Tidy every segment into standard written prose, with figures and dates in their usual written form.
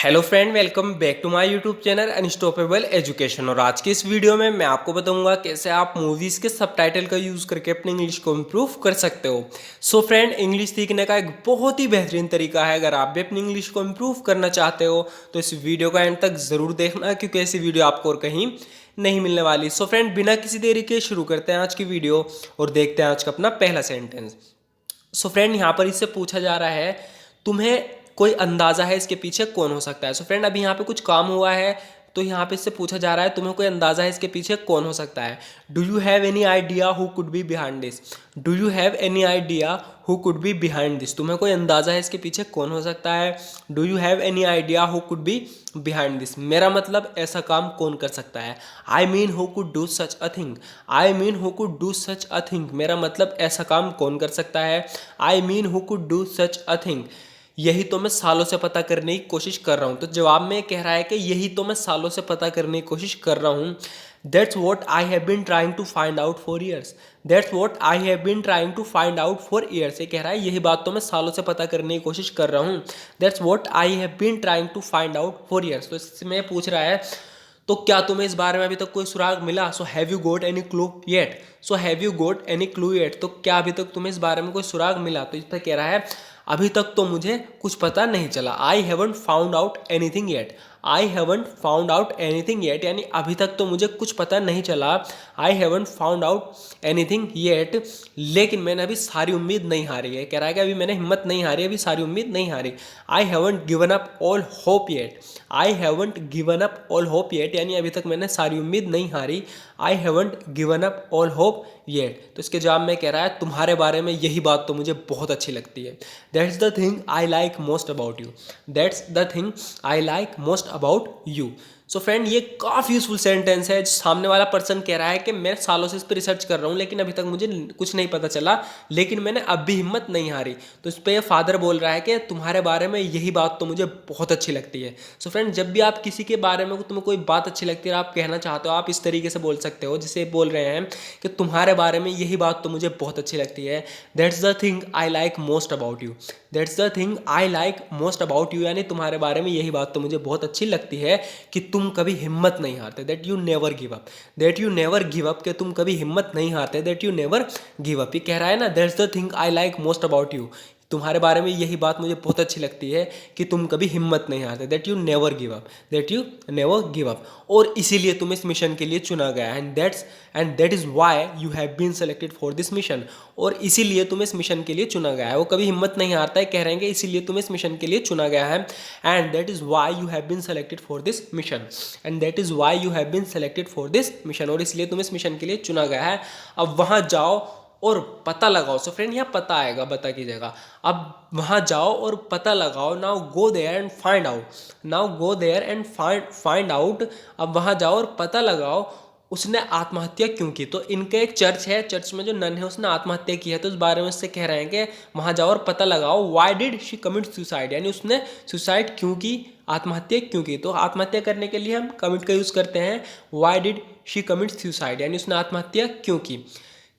Hello friend, welcome back to my YouTube channel unstoppable education. और आज के इस वीडियो में मैं आपको बताऊंगा कैसे आप मूवीज़ के सबटाइटल का यूज़ करके अपनी इंग्लिश को इम्प्रूव कर सकते हो। सो फ्रेंड, इंग्लिश सीखने का एक बहुत ही बेहतरीन तरीका है। अगर आप भी अपनी इंग्लिश को इम्प्रूव करना चाहते हो तो इस वीडियो का एंड तक ज़रूर देखना, क्योंकि ऐसी वीडियो आपको और कहीं नहीं मिलने वाली। सो फ्रेंड, बिना किसी देरी के शुरू करते हैं आज की वीडियो और देखते हैं आज का अपना पहला सेंटेंस। सो फ्रेंड, यहाँ पर इससे पूछा जा रहा है तुम्हें कोई अंदाज़ा है इसके पीछे कौन हो सकता है। सो फ्रेंड, अभी यहाँ पे कुछ काम हुआ है तो यहाँ पे इससे पूछा जा रहा है तुम्हें कोई अंदाज़ा है इसके पीछे कौन हो सकता है। Do you have any idea who could be behind this. Do you have any idea who could be behind this. तुम्हें कोई अंदाज़ा है इसके पीछे कौन हो सकता है। Do you have any idea who could be behind this, मेरा मतलब ऐसा काम कौन कर सकता है। I mean who could do such a thing. I mean who could do such a thing, मेरा मतलब ऐसा काम कौन कर सकता है। I mean who could do such a thing, यही तो मैं सालों से पता करने की कोशिश कर रहा हूँ। तो जवाब में कह रहा है कि यही तो मैं सालों से पता करने की कोशिश कर रहा हूँ। That's what I have been trying to find out for years. That's what I have been trying to find out for years, ये कह रहा है यही बात तो मैं सालों से पता करने की कोशिश कर रहा हूँ। That's what I have been trying to find out for years, तो इसमें पूछ रहा है तो क्या तुम्हें इस बारे में अभी तक कोई सुराग मिला। So have you got any clue yet. So have you got any clue yet, तो क्या अभी तक तुम्हें इस बारे में कोई सुराग मिला। तो इस पर कह रहा है अभी तक तो मुझे कुछ पता नहीं चला। I haven't found out anything yet. I haven't found out anything yet, यानी अभी तक तो मुझे कुछ पता नहीं चला। I haven't found out anything yet, लेकिन मैंने अभी सारी उम्मीद नहीं हारी है। कह रहा है कि अभी मैंने हिम्मत नहीं हारी, अभी सारी उम्मीद नहीं हारी। I haven't given up all hope yet. I haven't given up all hope yet, यानी अभी तक मैंने सारी उम्मीद नहीं हारी। I haven't given up all hope yet, तो इसके जवाब में कह रहा है तुम्हारे बारे में यही बात तो मुझे बहुत अच्छी लगती है। That's the thing I like most about you. That's the thing I like most about you. So friend, ये काफ़ी यूजफुल सेंटेंस है। सामने वाला पर्सन कह रहा है कि मैं सालों से इस पर रिसर्च कर रहा हूँ लेकिन अभी तक मुझे कुछ नहीं पता चला, लेकिन मैंने अब भी हिम्मत नहीं हारी। तो इस पर फादर बोल रहा है कि तुम्हारे बारे में यही बात तो मुझे बहुत अच्छी लगती है। सो फ्रेंड, जब भी आप किसी के बारे में तुम्हें कोई बात अच्छी लगती है और आप कहना चाहते हो, आप इस तरीके से बोल सकते हो जिसे बोल रहे हैं कि तुम्हारे बारे में यही बात तो मुझे बहुत अच्छी लगती है। That's the thing I like most about you. That's the thing I like most about you, यानी तुम्हारे बारे में यही बात तो मुझे बहुत अच्छी लगती है कि तुम कभी हिम्मत नहीं हारते। That you never give up. That you never give up, कि तुम कभी हिम्मत नहीं हारते। That you never give up, ये कह रहा है ना that's the thing I like most about you, तुम्हारे बारे में यही बात मुझे बहुत अच्छी लगती है कि तुम कभी हिम्मत नहीं हारते। That you never give up. That you never give up, और इसीलिए तुम इस मिशन के लिए चुना गया है। And that is why you have been selected for this mission, और इसीलिए तुम इस मिशन के लिए चुना गया है। वो कभी हिम्मत नहीं हारता है, कह रहे हैं कि इसीलिए तुम इस मिशन के लिए चुना गया है। And that is why you have been selected for this mission. And that is why you have been selected for this mission, और इसलिए तुम इस मिशन के लिए चुना गया है। अब वहाँ जाओ और पता लगाओ। सो फ्रेंड, यहाँ पता आएगा बता की जगह। अब वहाँ जाओ और पता लगाओ। Now go there and find out. Now go there and find out, अब वहाँ जाओ और पता लगाओ उसने आत्महत्या क्यों की। तो इनका एक चर्च है, चर्च में जो नन है उसने आत्महत्या की है, तो इस बारे में उससे कह रहे हैं कि वहाँ जाओ और पता लगाओ why did she commit suicide, यानी उसने सुसाइड क्यों की, आत्महत्या क्यों की। तो आत्महत्या करने के लिए हम कमिट का यूज़ करते हैं why did she commit suicide, यानी उसने आत्महत्या क्यों की।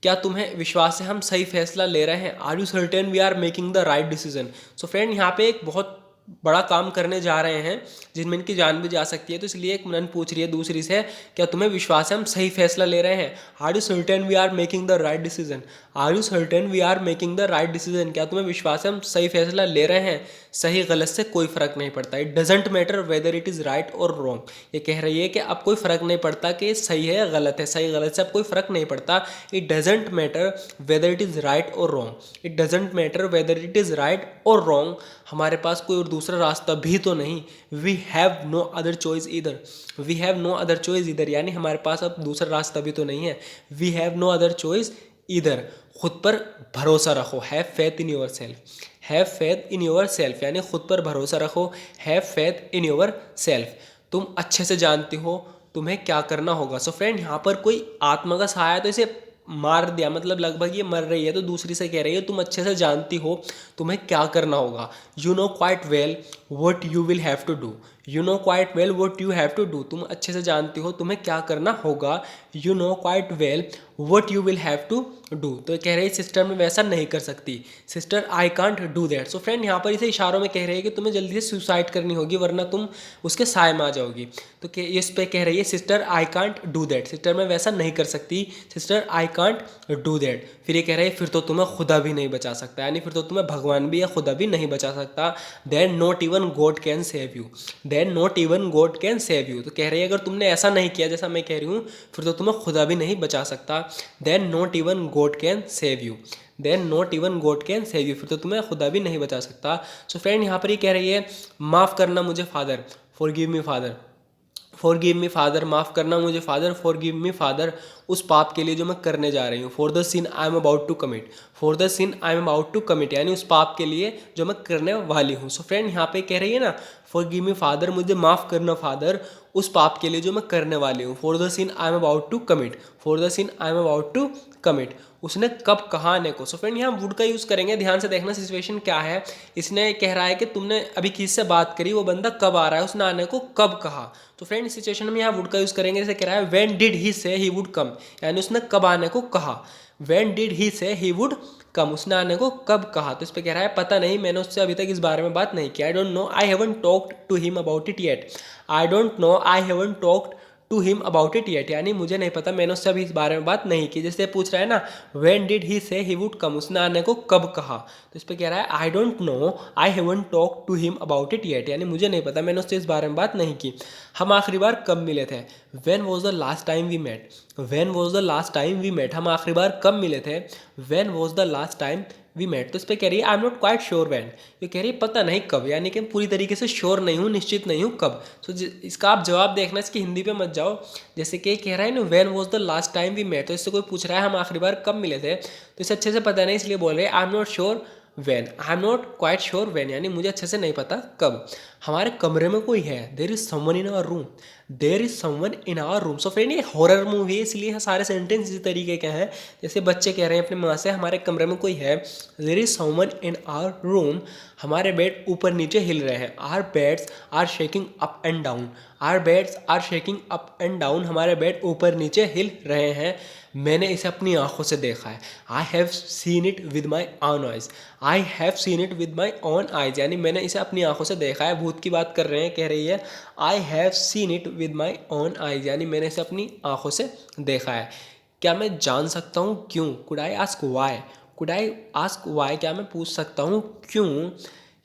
क्या तुम्हें विश्वास है हम सही फैसला ले रहे हैं। Are you certain we are making the right decision. So friend, यहाँ पे एक बहुत बड़ा काम करने जा रहे हैं जिनमें इनकी जान भी जा सकती है, तो इसलिए एक नन पूछ रही है दूसरी से क्या तुम्हें विश्वास है हम सही फैसला ले रहे हैं। Are you certain we are making the right decision. Are you certain we are making the right decision, क्या तुम्हें विश्वास है हम सही फैसला ले रहे हैं। सही गलत से कोई फर्क नहीं पड़ता। It doesn't matter whether it is right or wrong, ये कह रही है कि अब कोई फर्क नहीं पड़ता कि सही है या गलत है। सही गलत से अब कोई फर्क नहीं पड़ता। It doesn't matter whether it is right or wrong. It doesn't matter whether it is right or wrong, हमारे पास कोई और दूसरा रास्ता भी तो नहीं। We have no other choice इधर। We have no other choice इधर, यानी हमारे पास अब दूसरा रास्ता भी तो नहीं है। We have no other choice इधर। खुद पर भरोसा रखो। Have faith in yourself. Have faith in yourself, यानी खुद पर भरोसा रखो। Have faith in yourself, तुम अच्छे से जानती हो तुम्हें क्या करना होगा। सो फ्रेंड, यहाँ पर कोई आत्मा का सहाय तो इसे मार दिया, मतलब लगभग ये मर रही है, तो दूसरी से कह रही है तुम अच्छे से जानती हो तुम्हें क्या करना होगा। You know quite well what you will have to do. You know quite well what you have to do, तुम अच्छे से जानती हो तुम्हें क्या करना होगा। You know quite well what you will have to do, तो कह रही है सिस्टर मैं वैसा नहीं कर सकती, sister I can't do that. So friend यहाँ पर इसे इशारों में कह रही है कि तुम्हें जल्दी से सुसाइड करनी होगी वरना तुम उसके साय में आ जाओगी। तो इस पे कह रही है sister I can't do that, sister मैं वैसा नहीं कर सकती, sister I can't do that. फिर ये कह रही है फिर तो तुम्हें खुदा भी नहीं बचा सकता, यानी फिर तो तुम्हें भगवान भी या खुदा भी नहीं बचा सकता। Then not even God can save you, then not even God can save you, तो कह रही है अगर तुमने ऐसा नहीं किया जैसा मैं कह रही हूँ फिर तो तुम्हें खुदा भी नहीं बचा सकता। Then not even God can save you, then not even God can save you, फिर तो तुम्हें खुदा भी नहीं बचा सकता। सो फ्रेंड यहाँ पर ये कह रही है माफ़ करना मुझे father, forgive me father, forgive me father, माफ़ करना मुझे फादर, फॉरगिव मी फादर, उस पाप के लिए जो मैं करने जा रही हूँ। For the sin I am about to commit, for the sin I am about to commit, यानी उस पाप के लिए जो मैं करने वाली हूँ। सो फ्रेंड यहाँ पे कह रही है ना फॉरगिव मी फादर, मुझे माफ़ करना फादर उस पाप के लिए जो मैं करने वाली हूँ। For the sin I am about to commit, for the sin I am about to commit, उसने कब कहा आने को। सो फ्रेंड यहाँ वुड का यूज़ करेंगे, ध्यान से देखना सिचुएशन क्या है। इसने कह रहा है कि तुमने अभी किससे बात करी, वो बंदा कब आ रहा है, उसने आने को कब कहा। तो फ्रेंड इस सिचुएशन में यहाँ वुड का यूज़ करेंगे, जैसे कह रहा है व्हेन डिड ही से ही वुड कम, यानी उसने कब आने को कहा। व्हेन डिड ही से ही वुड कम, उसने आने को कब कहा। तो इस पर कह रहा है पता नहीं, मैंने उससे अभी तक इस बारे में बात नहीं की। I don't know I haven't talked to him about it yet, I don't know I haven't talked to him about it yet, यानी मुझे नहीं पता, मैंने उससे अभी इस बारे में बात नहीं की। जैसे पूछ रहा है ना व्हेन डिड ही से ही वुड कम, उसने आने को कब कहा। तो इस पर कह रहा है I don't know I haven't talk to him about it yet, यानी मुझे नहीं पता, मैंने उससे इस बारे में बात नहीं की। हम आखिरी बार कब मिले थे, when was the last time we met, when was the last time we met, हम आखिरी बार कब मिले थे, when was the last time we met. तो इस पर कह रही है I am not quite sure when, ये कह रही है पता नहीं कब, यानी कि पूरी तरीके से श्योर नहीं हूँ, निश्चित नहीं हूँ कब। तो इसका आप जवाब देखना, इसकी हिंदी पे मत जाओ। जैसे कि कह रहा है ना when was the last time we met, तो इससे कोई पूछ रहा है हम आखिरी बार कब मिले थे, तो इसे अच्छे से पता नहीं, इसलिए बोल रहे हैं आई am not sure when, I am not quite sure when, यानी मुझे अच्छे से नहीं पता कब। हमारे कमरे में कोई है, there is someone in our room, there is someone in our room. So friend ये हॉरर मूवी है, इसलिए सारे सेंटेंस इसी तरीके के हैं। जैसे बच्चे कह रहे हैं अपनी माँ से हमारे कमरे में कोई है, there is someone in our room, हमारे बेड ऊपर नीचे हिल रहे हैं। Our beds are shaking up and down, our beds are shaking up and down, हमारे बेड ऊपर नीचे हिल रहे हैं। मैंने इसे अपनी आंखों से देखा है, I have seen it with my own eyes, I have seen it with my own eyes, यानी मैंने इसे अपनी आंखों से देखा है। भूत की बात कर रहे हैं, कह रही है I have seen it with my own eyes, यानी मैंने इसे अपनी आंखों से देखा है। क्या मैं जान सकता हूँ क्यों, could I ask why, could I ask why, क्या मैं पूछ सकता हूँ क्यों।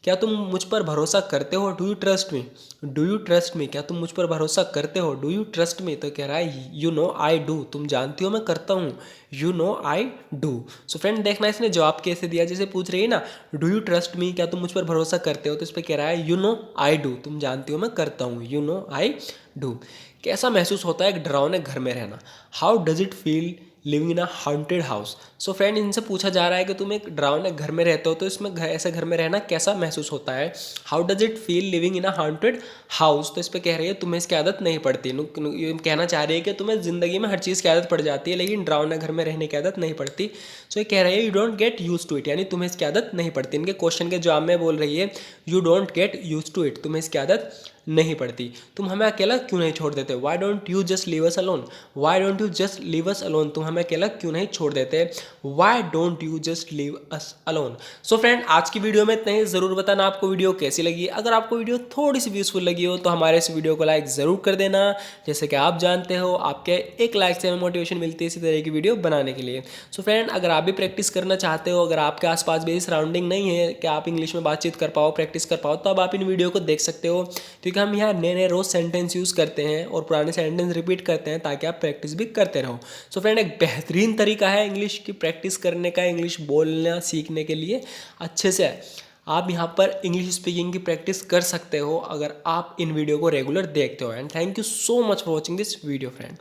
क्या तुम मुझ पर भरोसा करते हो, do you trust me, do you trust me, क्या तुम मुझ पर भरोसा करते हो, डू यू ट्रस्ट मी। तो कह रहा है यू नो आई डू, तुम जानती हो मैं करता हूँ, you know I do. So friend देखना इसने जवाब कैसे दिया, जैसे पूछ रही है ना डू यू ट्रस्ट मी, क्या तुम मुझ पर भरोसा करते हो, तो इस पर कह रहा है यू नो आई डू, तुम जानती हो मैं करता हूँ, यू नो आई डू। कैसा महसूस होता है एक डरावने घर में रहना, how does it feel living in a haunted house. So friend इनसे पूछा जा रहा है कि तुम एक डरावने घर में रहते हो, तो इसमें ऐसे घर में रहना कैसा महसूस होता है। How does it feel living in a haunted house, तो इस पर कह रही है तुम्हें इसकी आदत नहीं पड़ती। ये कहना चाह रही है कि तुम्हें ज़िंदगी में हर चीज़ की आदत पड़ जाती है, लेकिन डरावने घर में रहने की आदत नहीं पड़ती। सो ये कह रही है you don't get used to it, यानी तुम्हें इसकी आदत नहीं पड़ती। इनके क्वेश्चन के जवाब में बोल रही है you don't get used to it, तुम्हें इसकी आदत नहीं पड़ती। तुम हमें अकेला क्यों नहीं छोड़ देते, why don't you just leave us alone, why don't you just leave us alone, तुम हमें अकेला क्यों नहीं छोड़ देते, why don't you just leave us alone. So friend आज की वीडियो में इतना ही। ज़रूर बताना आपको वीडियो कैसी लगी। अगर आपको वीडियो थोड़ी सी यूजफुल लगी हो तो हमारे इस वीडियो को लाइक ज़रूर कर देना। जैसे कि आप जानते हो आपके एक लाइक से हमें मोटिवेशन मिलती है इसी तरह की वीडियो बनाने के लिए। सो फ्रेंड अगर आप भी प्रैक्टिस करना चाहते हो, अगर आपके आसपास भी सराउंडिंग नहीं है कि आप इंग्लिश में बातचीत कर पाओ, प्रैक्टिस कर पाओ, तो अब आप इन वीडियो को देख सकते हो, क्योंकि हम यहाँ नए नए रोज सेंटेंस यूज़ करते हैं और पुराने सेंटेंस रिपीट करते हैं ताकि आप प्रैक्टिस भी करते रहो। सो फ्रेंड एक बेहतरीन तरीका है इंग्लिश की प्रैक्टिस करने का, इंग्लिश बोलना सीखने के लिए अच्छे से आप यहाँ पर इंग्लिश स्पीकिंग की प्रैक्टिस कर सकते हो अगर आप इन वीडियो को रेगुलर देखते हो। And thank you so much for watching this video friend.